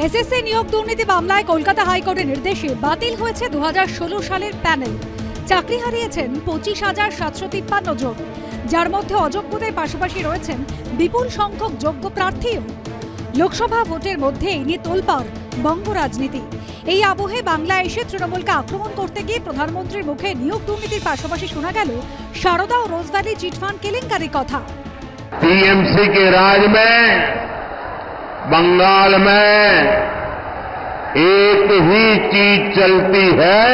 SSC নিয়োগ দুর্নীতি মামলায় কলকাতা হাইকোর্টের নির্দেশে বাতিল হয়েছে 2016 সালের প্যানেল। চাকরি হারিয়েছেন 25,753 জন, যার মধ্যে অযোগ্যদের পাশাপাশি রয়েছেন বিপুল সংখ্যক যোগ্য প্রার্থীও। লোকসভা ভোটের মধ্যে এই নিয়ে তোলপাড় বঙ্গ রাজনীতি। এই আবহে বাংলায় এসে তৃণমূলকে আক্রমণ করতে গিয়ে প্রধানমন্ত্রীর মুখে নিয়োগ দুর্নীতির পাশাপাশি শোনা গেল সারদা ও রোজভ্যালি চিটফান্ড কেলেঙ্কারির কথা। टीएमसी के राज में बंगाल में एक ही चीज चलती है,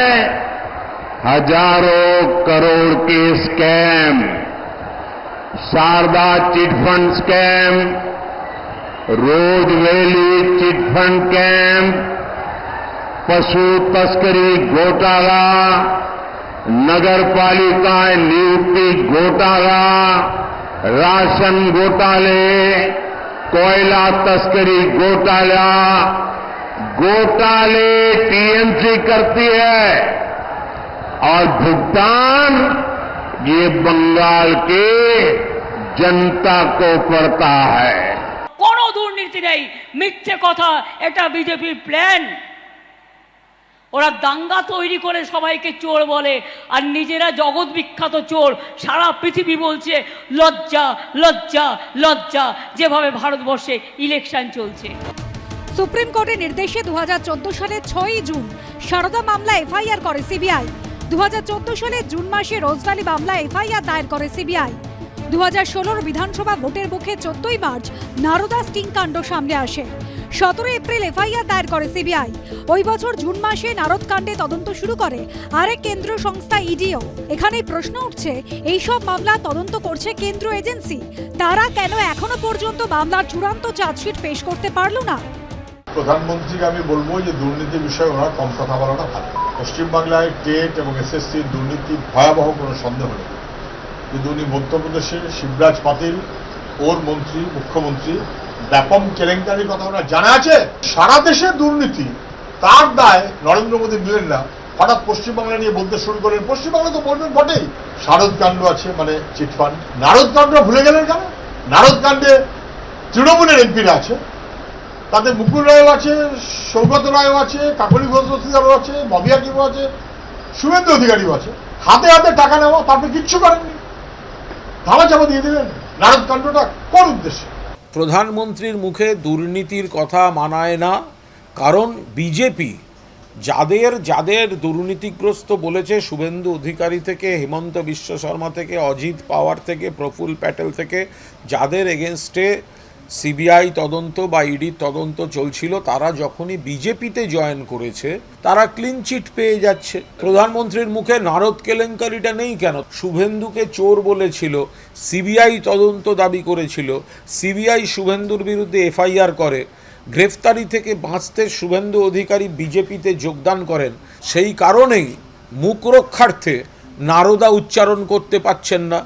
हजारों करोड़ के scam. Saradha chit fund scam, Rose Valley chit fund scam, पशु तस्करी घोटाला, नगर पालिका नियुक्ति घोटाला, राशन घोटाले, कोयला तस्करी घोटाला, घोटाले टीएमसी करती है और भुगतान ये बंगाल के जनता को पड़ता है। কোনো দুর্নীতি নেই, মিথ্যে কথা, এটা বিজেপির প্ল্যান। ওরা দাঙ্গা তৈরি করে সবাইকে চোর বলে আর নিজেরা জগৎ বিখ্যাত চোর। সারা পৃথিবী বলছে লজ্জা লজ্জা লজ্জা, যেভাবে ভারতবর্ষে ইলেকশন চলছে। সুপ্রিম কোর্টের নির্দেশে 2014 সালের 6ই জুন সারদা মামলা এফআইআর করে সিবিআই। 2014 সালের জুন মাসে রোজভ্যালি মামলা এফআইআর দায়ের করে সিবিআই। 2016 বিধানসভা ভোটের মুখে 14ই মার্চ নারদা স্টিং কাণ্ড সামনে আসে। 17 এপ্রিল এফআইআর দায়ের করে সিবিআই। ওই বছর জুন মাসে নারদ কাণ্ডে তদন্ত শুরু করে আরেক কেন্দ্রীয় সংস্থা ইডিও। এখানেই প্রশ্ন উঠছে, এই সব মামলা তদন্ত করছে কেন্দ্রীয় এজেন্সি, তারা কেন এখনো পর্যন্ত মামলার চূড়ান্ত চার্জশিট পেশ করতে পারল না? প্রধানমন্ত্রীকে আমি বলবো যে দুর্নীতির বিষয়ে ওনারা কম কথা বলাটা ভালো। পশ্চিমবাংলায় টেট এবং এসএসসির দুর্নীতি ভয়াবহ কোনো সন্দেহ নেই, কিন্তু উনি মধ্যপ্রদেশের শিবরাজ পাতিল, ওর মন্ত্রী, মুখ্যমন্ত্রী ব্যাপক কেলেঙ্কারির কথা ওনার জানা আছে। সারা দেশের দুর্নীতি, তার দায় নরেন্দ্র মোদী নিলেন না, হঠাৎ পশ্চিমবাংলা নিয়ে বলতে শুরু করেন। পশ্চিমবাংলা তো বলবেন বটেই, শারদ কাণ্ড আছে মানে চিটফান্ড। নারদ কাণ্ড ভুলে গেলেন কেন? নারদ কাণ্ডে তৃণমূলের এমপিরা আছে, তাদের মুকুল রায়ও আছে, সৌগত রায়ও আছে, কাকলি ঘোষ আছে, ববি হাকিমও আছে, শুভেন্দু অধিকারীও আছে। হাতে হাতে টাকা নেওয়া, তারপরে কিচ্ছু করেননি, ধামাচাপা দিয়ে দিলেন। নারদ কাণ্ডটা কোন উদ্দেশ্যে? প্রধানমন্ত্রীর মুখে দুর্নীতির কথা মানায় না, কারণ বিজেপি যাদের দুর্নীতিগ্রস্ত বলেছে, শুভেন্দু অধিকারী থেকে হেমন্ত বিশ্ব শর্মা থেকে অজিত পাওয়ার থেকে প্রফুল্ল প্যাটেল থেকে, যাদের এগেনস্টে সিবিআই তদন্ত বা ইডির তদন্ত চলছিল, তারা যখনই বিজেপিতে জয়েন করেছে তারা ক্লিন চিট পেয়ে যাচ্ছে। প্রধানমন্ত্রীর মুখে নারদ কেলেঙ্কারিটা নেই কেন? শুভেন্দুকে চোর বলেছিল, সিবিআই তদন্ত দাবি করেছিল, সিবিআই শুভেন্দুর বিরুদ্ধে এফআইআর করে, গ্রেফতারি থেকে বাঁচতে শুভেন্দু অধিকারী বিজেপিতে যোগদান করেন। সেই কারণেই মুখ রক্ষার্থে নারদা উচ্চারণ করতে পারছেন না।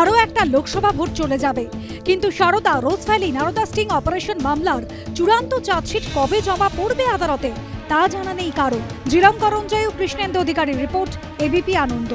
আরও একটা লোকসভা ভোট চলে যাবে, কিন্তু Saradha Rose Valley Narada sting operation মামলার চূড়ান্ত চার্জশিট কবে জমা পড়বে আদালতে তা জানা নেই কারো। জিরাম করঞ্জয় ও কৃষ্ণেন্দু অধিকারীর রিপোর্ট, এবিপি আনন্দ।